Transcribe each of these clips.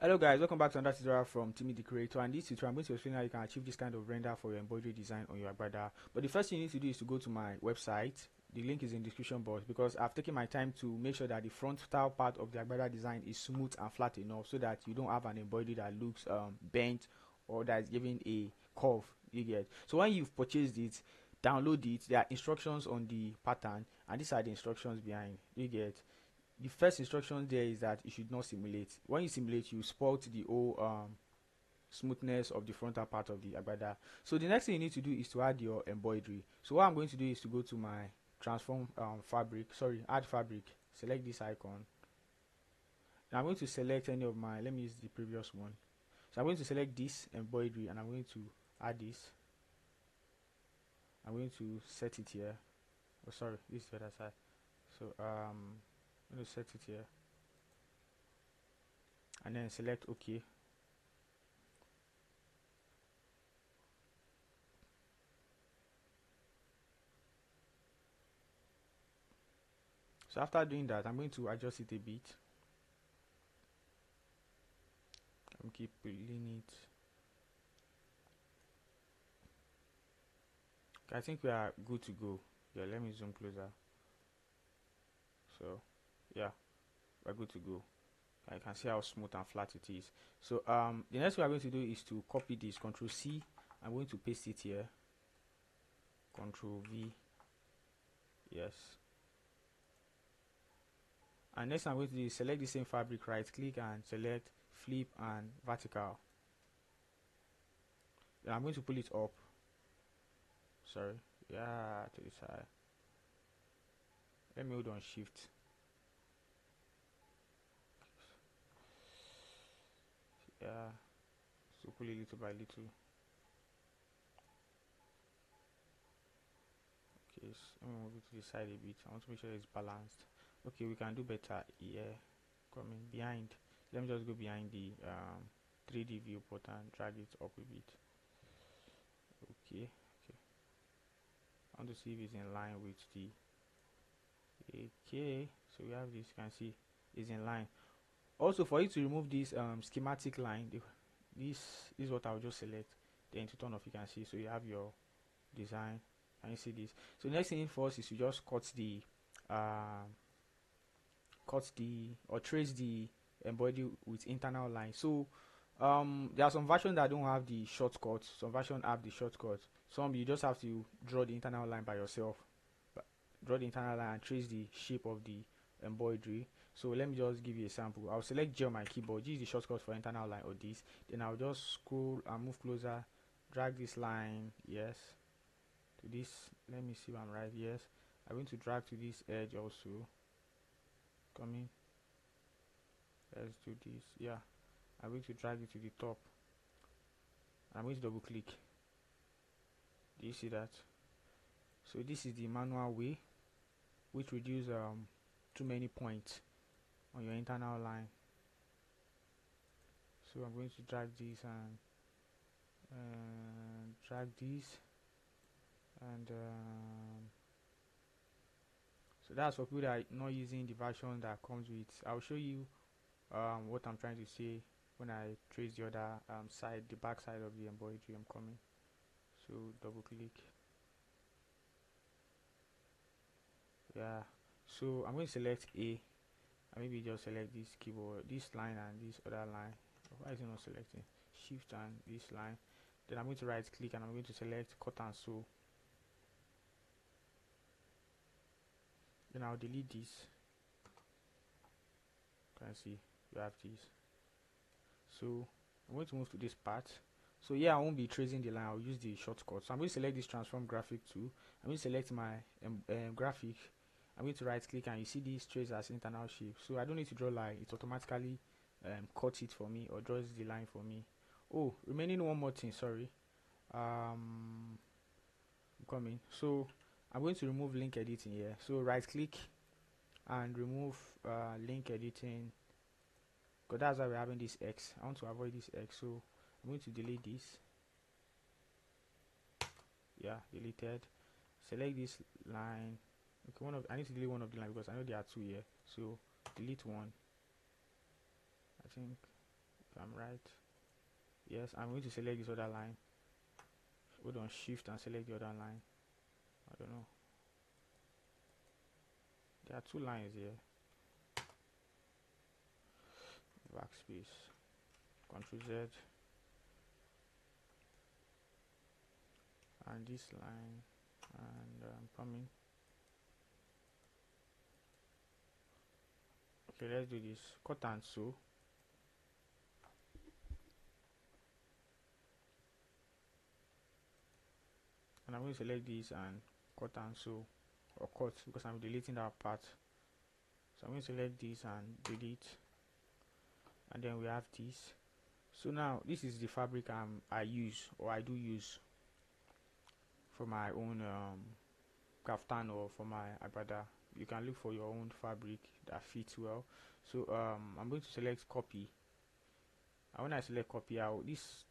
Hello guys, welcome back to another tutorial from Timmy the Creator, and this tutorial I'm going to explain how you can achieve this kind of render for your embroidery design on your Agbada. But the first thing you need to do is to go to my website. The link is in the description box because I've taken my time to make sure that the frontal part of the Agbada design is smooth and flat enough so that you don't have an embroidery that looks bent or that is giving a curve. You get. So when you've purchased it, download it. There are instructions on the pattern, and these are the instructions behind. You get. The first instruction there is that you should not simulate. When you simulate, you spoil the whole smoothness of the frontal part of the Agbada. So the next thing you need to do is to add your embroidery. So what I'm going to do is to go to my transform fabric, add fabric, select this icon. Now I'm going to select any of my, let me use the previous one. So I'm going to select this embroidery and I'm going to add this. I'm going to set it here. Oh sorry, this is the other side. So I'm going to set it here and then select OK. So after doing that, I'm going to adjust it a bit. I'm keep pulling it. Okay, I think we are good to go. Yeah, let me zoom closer. So yeah, we're good to go. I can see how smooth and flat it is. So the next thing we're going to do is to copy this. Ctrl C. I'm going to paste it here. Ctrl V. Yes. And next I'm going to do is select the same fabric, right click and select flip and vertical. Then I'm going to pull it up. Sorry. Yeah, to the side. Let me hold on shift. Yeah. So pull it little by little. Okay, so I'm going to move it to the side a bit. I want to make sure it's balanced. Okay, we can do better here. Coming behind. Let me just go behind the 3D viewport and drag it up a bit. Okay. I want to see if it's in line with the okay. So we have this, you can see is in line. Also, for you to remove this schematic line, this is what I'll just select, then to turn off. You can see, so you have your design. Can you see this? So the next thing for us is to just or trace the embroidery with internal line. So there are some versions that don't have the shortcuts. Some versions have the shortcuts. Some you just have to draw the internal line by yourself. Draw the internal line and trace the shape of the embroidery. So let me just give you a sample. I'll select J on my keyboard. Use the shortcut for internal line or this. Then I'll just scroll and move closer. Drag this line, yes, to this. Let me see if I'm right. Yes, I'm going to drag to this edge also. Coming. Let's do this. Yeah, I'm going to drag it to the top. I'm going to double click. Do you see that? So this is the manual way, which reduce too many points on your internal line. So I'm going to drag this and drag this, and so that's for people that are not using the version that comes with. I'll show you what I'm trying to say when I trace the other side, the back side of the embroidery. I'm coming. So double click. Yeah. So I'm going to select A. And maybe just select this keyboard, this line and this other line. Why is it not selecting? Shift and this line. Then I'm going to right click and I'm going to select cut and sew. Then I'll delete this. You can see you have this. So I'm going to move to this part. So yeah, I won't be tracing the line. I'll use the shortcut. So I'm going to select this transform graphic tool. I'm going to select my graphic. I'm going to right click and you see this trace as internal shape. So I don't need to draw line. It automatically cuts it for me or draws the line for me. Oh, remaining one more thing. Sorry. I'm coming. So I'm going to remove link editing here. So right click and remove link editing, because that's why we're having this X. I want to avoid this X, so I'm going to delete this. Yeah, deleted. Select this line. Okay, I need to delete one of the line because I know there are two here. So delete one. I think I'm right. Yes, I'm going to select this other line. Hold on shift and select the other line. I don't know. There are two lines here. Backspace. Ctrl Z. And this line. And coming. Okay, let's do this. Cut and sew. And I'm going to select this and cut and sew, or cut, because I'm deleting that part. So I'm going to select this and delete, and then we have this. So now this is the fabric I do use for my own kaftan or for my agbada. You can look for your own fabric that fits well. So I'm going to select copy, and when I select copy out, this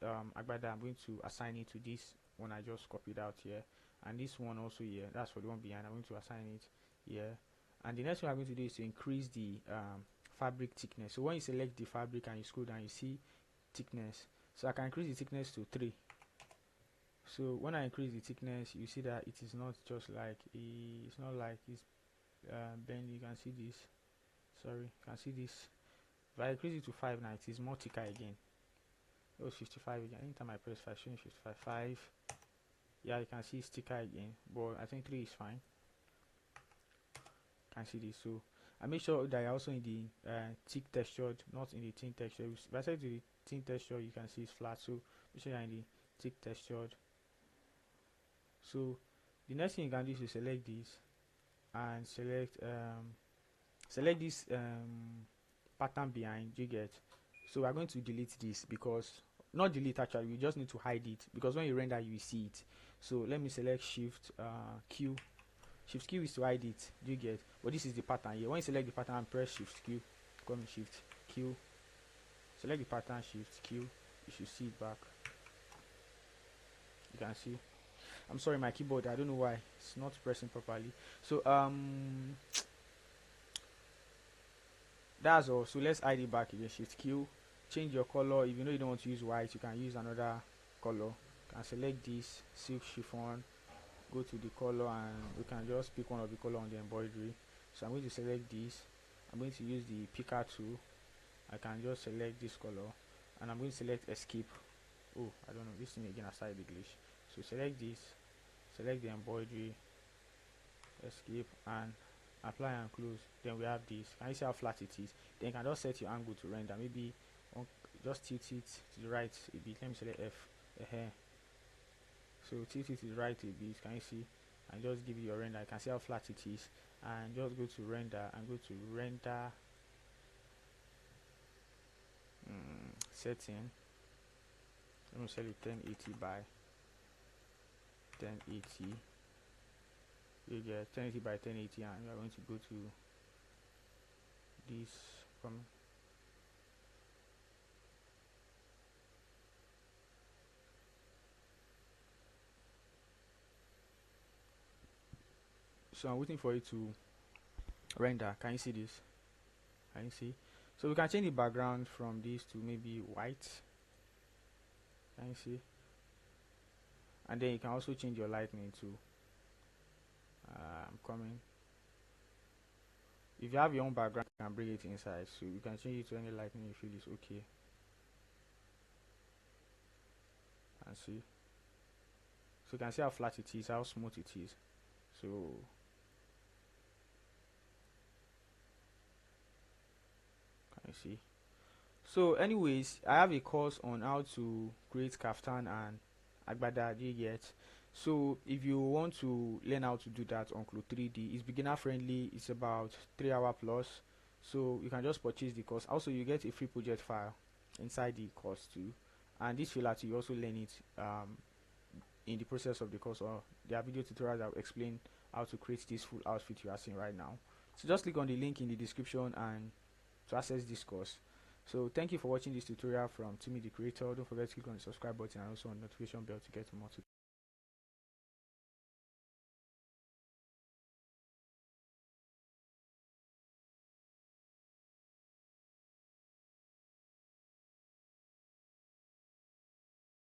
agbada, I'm going to assign it to this one I just copied out here, and this one also here. That's for the one behind. I'm going to assign it here, and the next one I'm going to do is to increase the fabric thickness. So when you select the fabric and you scroll down, you see thickness. So I can increase the thickness to 3. So when I increase the thickness, you see that it is not just like it's not like it's bend. You can see this. Sorry, you can see this. If I increase it to 5 now, it is more thicker again. It was 55 again. Anytime I press 5, showing 55. 5. Yeah, you can see it's thicker again, but I think 3 is fine. Can see this. So I make sure that you're also in the thick textured, not in the thin texture. If I set to the thin texture, you can see it's flat. So make sure you're in the thick textured. So the next thing you can do is to select this and select this pattern behind. You get. So we're going to delete this, because not delete actually, we just need to hide it, because when you render you will see it. So let me select shift Q. Shift Q is to hide it. Do you get? But this is the pattern here. When you select the pattern and press shift Q, come in shift Q, select the pattern, shift Q, you should see it back. You can see. I'm sorry, my keyboard, I don't know why it's not pressing properly. So that's all. So let's hide it back again. Shift Q, change your color. If you know you don't want to use white, you can use another color. You can select this silk chiffon, go to the color, and we can just pick one of the color on the embroidery. So I'm going to select this. I'm going to use the picker tool. I can just select this color, and I'm going to select escape. Oh, I don't know, this thing again, I started the glitch. So select this, select the embroidery, escape, and apply and close. Then we have this. Can you see how flat it is? Then you can just set your angle to render. Maybe just tilt it to the right a bit. Let me select F. So tilt it to the right a bit. Can you see? And just give it your render. You can see how flat it is. And just go to render and go to render setting. Let me set it 1080 by 1080. You get 1080 by 1080, and you are going to go to this so I'm waiting for it to render. Can you see this? Can you see? So we can change the background from this to maybe white. Can you see? And then you can also change your lightning too. I'm coming. If you have your own background, you can bring it inside. So you can change it to any lightning you feel is okay. And see. So you can see how flat it is, how smooth it is. So can you see? So anyways, I have a course on how to create kaftan and agbada. Do you get? So if you want to learn how to do that on Clo3d, it's beginner friendly. It's about 3 hours plus. So you can just purchase the course. Also, you get a free project file inside the course too. And this filler you also learn it in the process of the course, or there are video tutorials that will explain how to create this full outfit you are seeing right now. So just click on the link in the description and to access this course. So thank you for watching this tutorial from Timmy the Creator. Don't forget to click on the subscribe button and also on the notification bell to get more tutorials.